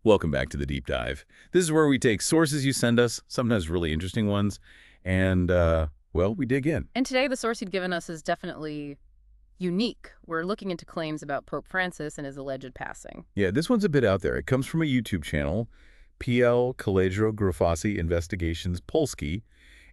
Welcome back to the Deep Dive. This is where we take sources you send us, sometimes really interesting ones, and, well, we dig in. And today, the source you'd given us is definitely unique. We're looking into claims about Pope Francis and his alleged passing. Yeah, this one's a bit out there. It comes from a YouTube channel, PL Collegio Grifasi Investigations Polski,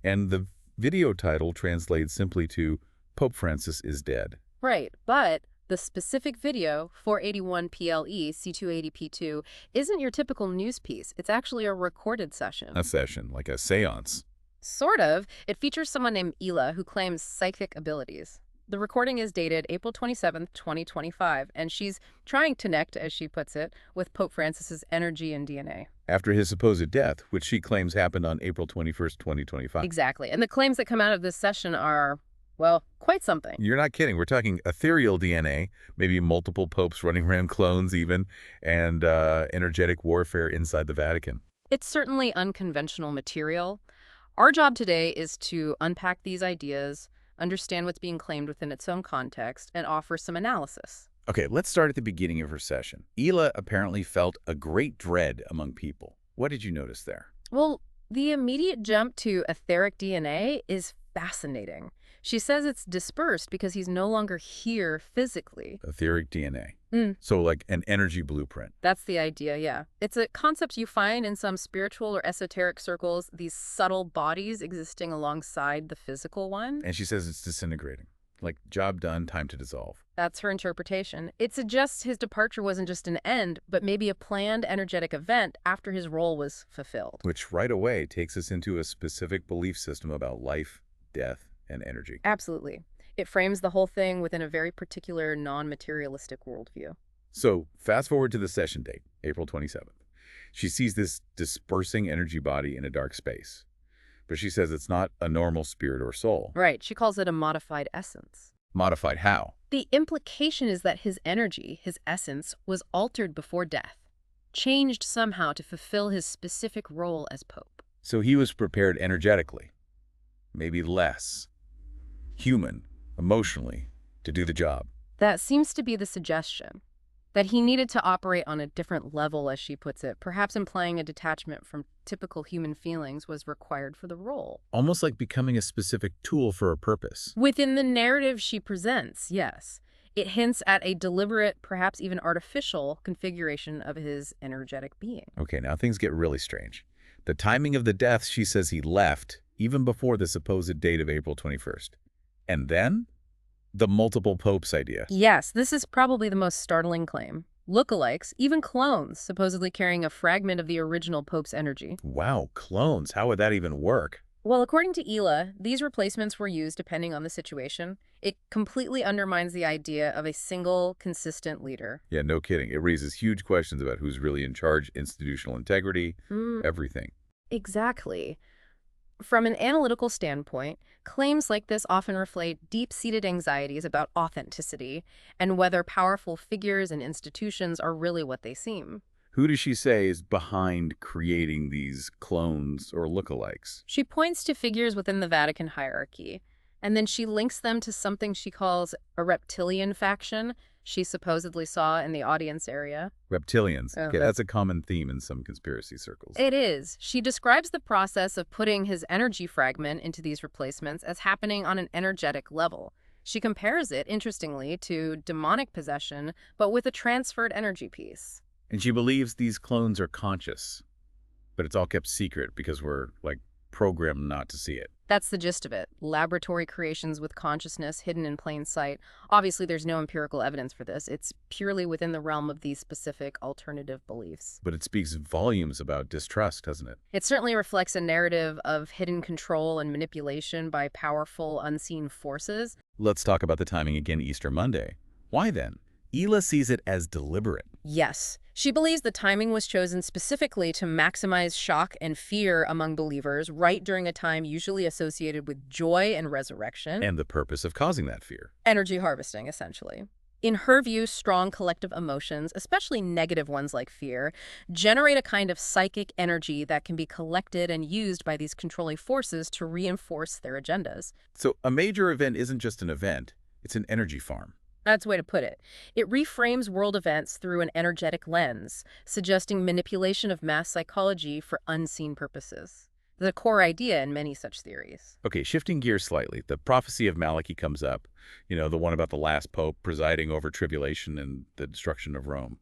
and the video title translates simply to Pope Francis is dead. Right, but the specific video, 481 PLE C280P2, isn't your typical news piece. It's actually a recorded session. A session, like a seance. Sort of. It features someone named Ela who claims psychic abilities. The recording is dated April 27th, 2025, and she's trying to connect, as she puts it, with Pope Francis's energy and DNA. After his supposed death, which she claims happened on April 21st, 2025. Exactly. And the claims that come out of this session are, well, quite something. You're not kidding. We're talking ethereal DNA, maybe multiple popes running around clones even, and energetic warfare inside the Vatican. It's certainly unconventional material. Our job today is to unpack these ideas, understand what's being claimed within its own context, and offer some analysis. Okay, let's start at the beginning of her session. Ela apparently felt a great dread among people. What did you notice there? Well, the immediate jump to etheric DNA is fascinating. She says it's dispersed because he's no longer here physically. Etheric DNA. Mm. So like an energy blueprint. That's the idea, yeah. It's a concept you find in some spiritual or esoteric circles, these subtle bodies existing alongside the physical one. And she says it's disintegrating. Like, job done, time to dissolve. That's her interpretation. It suggests his departure wasn't just an end, but maybe a planned energetic event after his role was fulfilled. Which right away takes us into a specific belief system about life, death, and energy. Absolutely. It frames the whole thing within a very particular non-materialistic worldview. So fast forward to the session date, April 27th. She sees this dispersing energy body in a dark space. But she says it's not a normal spirit or soul. Right. She calls it a modified essence. Modified how? The implication is that his energy, his essence, was altered before death, changed somehow to fulfill his specific role as Pope. So he was prepared energetically, maybe less, human, emotionally, to do the job. That seems to be the suggestion, that he needed to operate on a different level, as she puts it, perhaps implying a detachment from typical human feelings was required for the role. Almost like becoming a specific tool for a purpose. Within the narrative she presents, yes. It hints at a deliberate, perhaps even artificial, configuration of his energetic being. Okay, now things get really strange. The timing of the death, she says he left even before the supposed date of April 21st. And then, the multiple popes idea. Yes, this is probably the most startling claim. Lookalikes, even clones, supposedly carrying a fragment of the original Pope's energy. Wow, clones. How would that even work? Well, according to Ela, these replacements were used depending on the situation. It completely undermines the idea of a single, consistent leader. Yeah, no kidding. It raises huge questions about who's really in charge, institutional integrity, everything. Exactly. From an analytical standpoint, claims like this often reflect deep-seated anxieties about authenticity and whether powerful figures and institutions are really what they seem. Who does she say is behind creating these clones or lookalikes? She points to figures within the Vatican hierarchy, and then she links them to something she calls a reptilian faction she supposedly saw in the audience area. Reptilians. Oh, Okay, that's a common theme in some conspiracy circles. It is. She describes the process of putting his energy fragment into these replacements as happening on an energetic level. She compares it, interestingly, to demonic possession, but with a transferred energy piece. And she believes these clones are conscious, but it's all kept secret because we're, like, programmed not to see it. That's the gist of it. Laboratory creations with consciousness hidden in plain sight. Obviously, there's no empirical evidence for this. It's purely within the realm of these specific alternative beliefs. But it speaks volumes about distrust, doesn't it? It certainly reflects a narrative of hidden control and manipulation by powerful, unseen forces. Let's talk about the timing again, Easter Monday. Why then? Ela sees it as deliberate. Yes. She believes the timing was chosen specifically to maximize shock and fear among believers right during a time usually associated with joy and resurrection. And the purpose of causing that fear. Energy harvesting, essentially. In her view, strong collective emotions, especially negative ones like fear, generate a kind of psychic energy that can be collected and used by these controlling forces to reinforce their agendas. So a major event isn't just an event, it's an energy farm. That's a way to put it. It reframes world events through an energetic lens, suggesting manipulation of mass psychology for unseen purposes. The core idea in many such theories. Okay, shifting gears slightly, the prophecy of Malachi comes up, the one about the last pope presiding over tribulation and the destruction of Rome.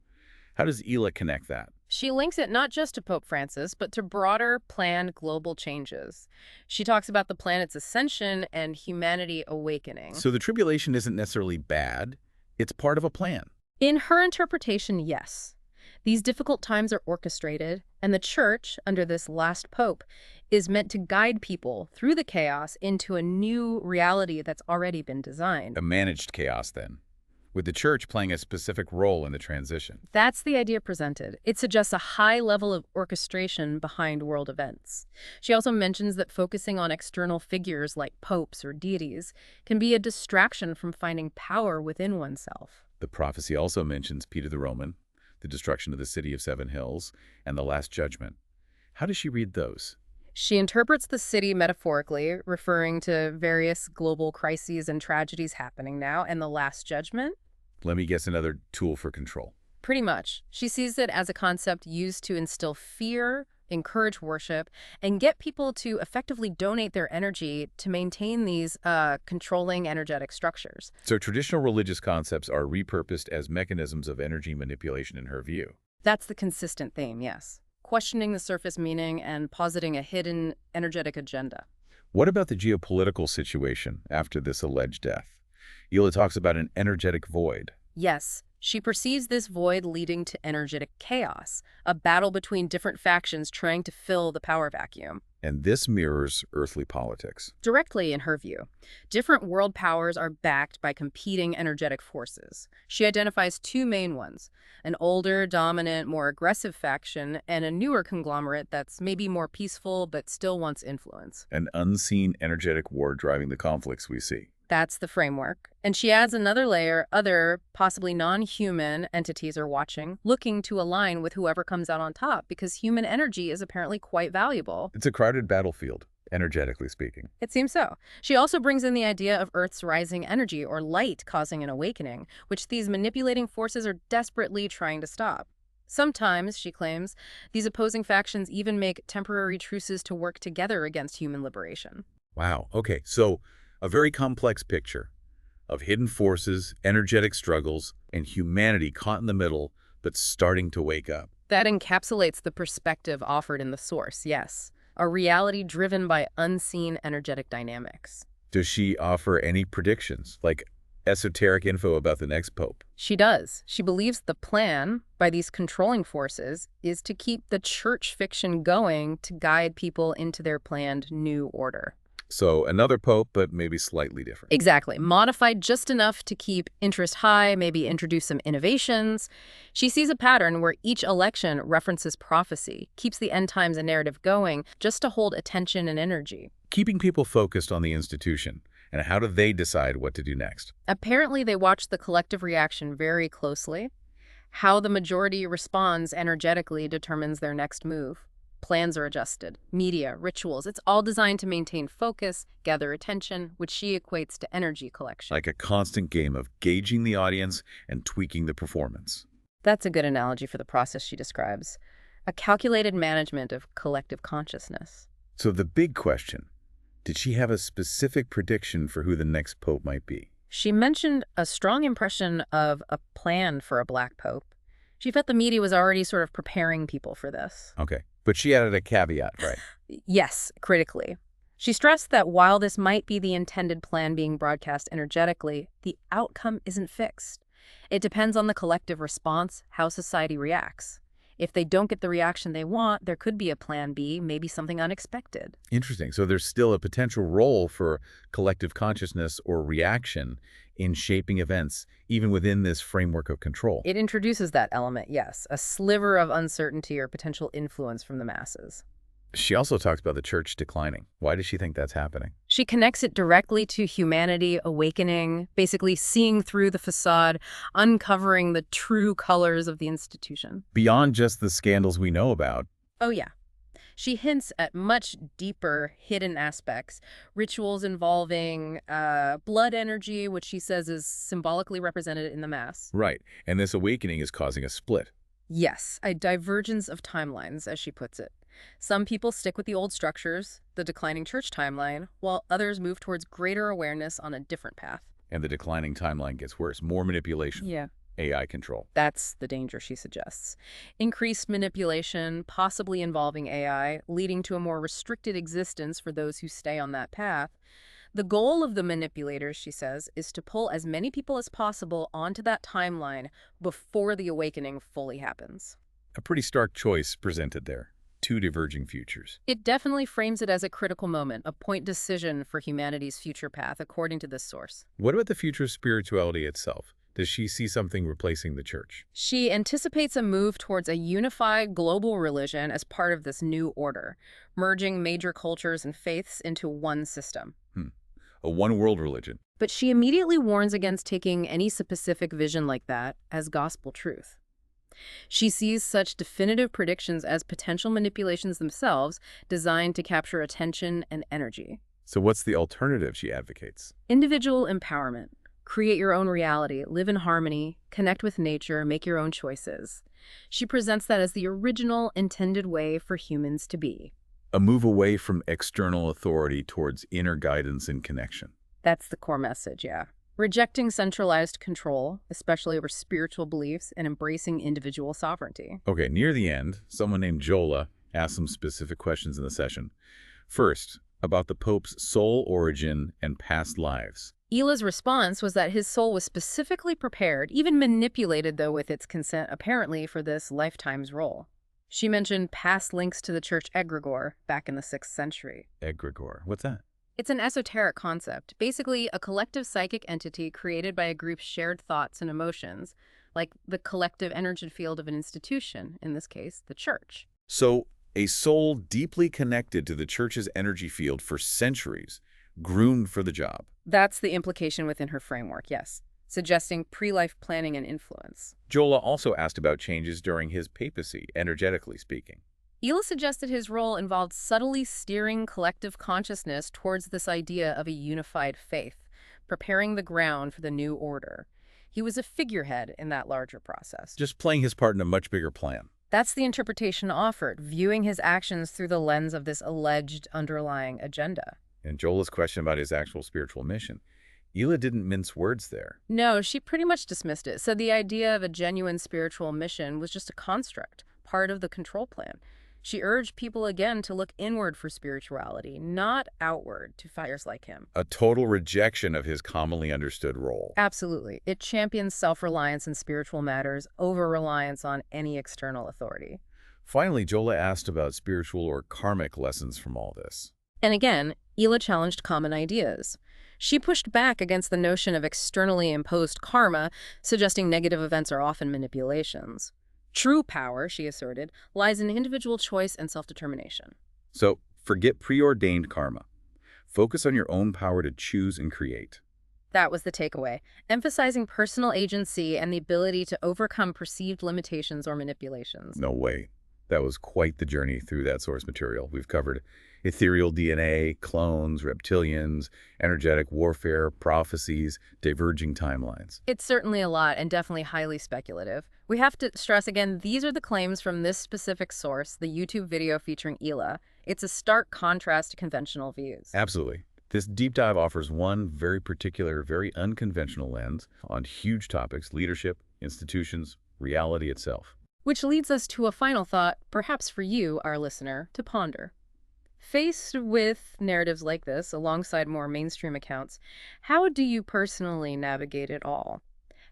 How does Ela connect that? She links it not just to Pope Francis, but to broader planned global changes. She talks about the planet's ascension and humanity awakening. So the tribulation isn't necessarily bad, it's part of a plan. In her interpretation, yes. These difficult times are orchestrated, and the Church, under this last pope, is meant to guide people through the chaos into a new reality that's already been designed. A managed chaos, then, with the Church playing a specific role in the transition. That's the idea presented. It suggests a high level of orchestration behind world events. She also mentions that focusing on external figures like popes or deities can be a distraction from finding power within oneself. The prophecy also mentions Peter the Roman, the destruction of the city of Seven Hills, and the Last Judgment. How does she read those? She interprets the city metaphorically, referring to various global crises and tragedies happening now, and the Last Judgment. Let me guess, another tool for control. Pretty much. She sees it as a concept used to instill fear, encourage worship, and get people to effectively donate their energy to maintain these controlling energetic structures. So traditional religious concepts are repurposed as mechanisms of energy manipulation in her view. That's the consistent theme, yes. Questioning the surface meaning and positing a hidden energetic agenda. What about the geopolitical situation after this alleged death? Ela talks about an energetic void. Yes, she perceives this void leading to energetic chaos, a battle between different factions trying to fill the power vacuum. And this mirrors earthly politics. Directly, in her view, different world powers are backed by competing energetic forces. She identifies two main ones, an older, dominant, more aggressive faction, and a newer conglomerate that's maybe more peaceful but still wants influence. An unseen energetic war driving the conflicts we see. That's the framework. And she adds another layer, other, possibly non-human entities are watching, looking to align with whoever comes out on top, because human energy is apparently quite valuable. It's a crowded battlefield, energetically speaking. It seems so. She also brings in the idea of Earth's rising energy, or light causing an awakening, which these manipulating forces are desperately trying to stop. Sometimes, she claims, these opposing factions even make temporary truces to work together against human liberation. Wow. Okay, so a very complex picture of hidden forces, energetic struggles, and humanity caught in the middle, but starting to wake up. That encapsulates the perspective offered in the source, yes. A reality driven by unseen energetic dynamics. Does she offer any predictions, like esoteric info about the next pope? She does. She believes the plan by these controlling forces is to keep the church fiction going to guide people into their planned new order. So another pope, but maybe slightly different. Exactly. Modified just enough to keep interest high, maybe introduce some innovations. She sees a pattern where each election references prophecy, keeps the end times and narrative going just to hold attention and energy. Keeping people focused on the institution. And how do they decide what to do next? Apparently, they watch the collective reaction very closely. How the majority responds energetically determines their next move. Plans are adjusted, media, rituals, it's all designed to maintain focus, gather attention, which she equates to energy collection. Like a constant game of gauging the audience and tweaking the performance. That's a good analogy for the process she describes. A calculated management of collective consciousness. So the big question, did she have a specific prediction for who the next pope might be? She mentioned a strong impression of a plan for a black pope. She felt the media was already sort of preparing people for this. Okay. But she added a caveat, right? Yes, critically. She stressed that while this might be the intended plan being broadcast energetically, the outcome isn't fixed. It depends on the collective response, how society reacts. If they don't get the reaction they want, there could be a plan B, maybe something unexpected. Interesting. So there's still a potential role for collective consciousness or reaction in shaping events, even within this framework of control. It introduces that element, yes, a sliver of uncertainty or potential influence from the masses. She also talks about the church declining. Why does she think that's happening? She connects it directly to humanity awakening, basically seeing through the facade, uncovering the true colors of the institution. Beyond just the scandals we know about. Oh, yeah. She hints at much deeper hidden aspects, rituals involving blood energy, which she says is symbolically represented in the Mass. Right, and this awakening is causing a split. Yes, a divergence of timelines, as she puts it. Some people stick with the old structures, the declining church timeline, while others move towards greater awareness on a different path. And the declining timeline gets worse. More manipulation, Yeah. AI control. That's the danger, she suggests. Increased manipulation, possibly involving AI, leading to a more restricted existence for those who stay on that path. The goal of the manipulators, she says, is to pull as many people as possible onto that timeline before the awakening fully happens. A pretty stark choice presented there. Two diverging futures. It definitely frames it as a critical moment, a point decision for humanity's future path, according to this source. What about the future of spirituality itself? Does she see something replacing the church? She anticipates a move towards a unified global religion as part of this new order, merging major cultures and faiths into one system. A one-world religion. But she immediately warns against taking any specific vision like that as gospel truth. She sees such definitive predictions as potential manipulations themselves designed to capture attention and energy. So what's the alternative she advocates? Individual empowerment. Create your own reality, live in harmony, connect with nature, make your own choices. She presents that as the original intended way for humans to be. A move away from external authority towards inner guidance and connection. That's the core message, yeah. Rejecting centralized control, especially over spiritual beliefs, and embracing individual sovereignty. Okay, near the end, someone named Jola asked some specific questions in the session. First, about the Pope's soul origin and past lives. Ila's response was that his soul was specifically prepared, even manipulated, though, with its consent, apparently, for this lifetime's role. She mentioned past links to the church egregore back in the 6th century. Egregore, what's that? It's an esoteric concept, basically a collective psychic entity created by a group's shared thoughts and emotions, like the collective energy field of an institution, in this case, the church. So, a soul deeply connected to the church's energy field for centuries, groomed for the job. That's the implication within her framework, yes, suggesting pre-life planning and influence. Jola also asked about changes during his papacy, energetically speaking. Ila suggested his role involved subtly steering collective consciousness towards this idea of a unified faith, preparing the ground for the new order. He was a figurehead in that larger process. Just playing his part in a much bigger plan. That's the interpretation offered, viewing his actions through the lens of this alleged underlying agenda. And Jola's question about his actual spiritual mission. Ila didn't mince words there. No, she pretty much dismissed it, said the idea of a genuine spiritual mission was just a construct, part of the control plan. She urged people again to look inward for spirituality, not outward to fighters like him. A total rejection of his commonly understood role. Absolutely. It champions self-reliance in spiritual matters over reliance on any external authority. Finally, Jola asked about spiritual or karmic lessons from all this. And again, Ila challenged common ideas. She pushed back against the notion of externally imposed karma, suggesting negative events are often manipulations. True power, she asserted, lies in individual choice and self-determination. So, forget preordained karma. Focus on your own power to choose and create. That was the takeaway, emphasizing personal agency and the ability to overcome perceived limitations or manipulations. No way. That was quite the journey through that source material. We've covered ethereal DNA, clones, reptilians, energetic warfare, prophecies, diverging timelines. It's certainly a lot and definitely highly speculative. We have to stress again, these are the claims from this specific source, the YouTube video featuring Ila. It's a stark contrast to conventional views. Absolutely. This deep dive offers one very particular, very unconventional lens on huge topics: leadership, institutions, reality itself. Which leads us to a final thought, perhaps for you, our listener, to ponder. Faced with narratives like this, alongside more mainstream accounts, how do you personally navigate it all?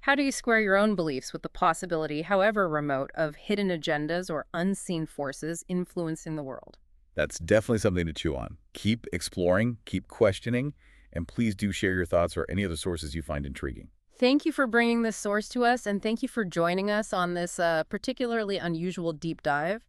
How do you square your own beliefs with the possibility, however remote, of hidden agendas or unseen forces influencing the world? That's definitely something to chew on. Keep exploring, keep questioning, and please do share your thoughts or any other sources you find intriguing. Thank you for bringing this source to us, and thank you for joining us on this particularly unusual deep dive.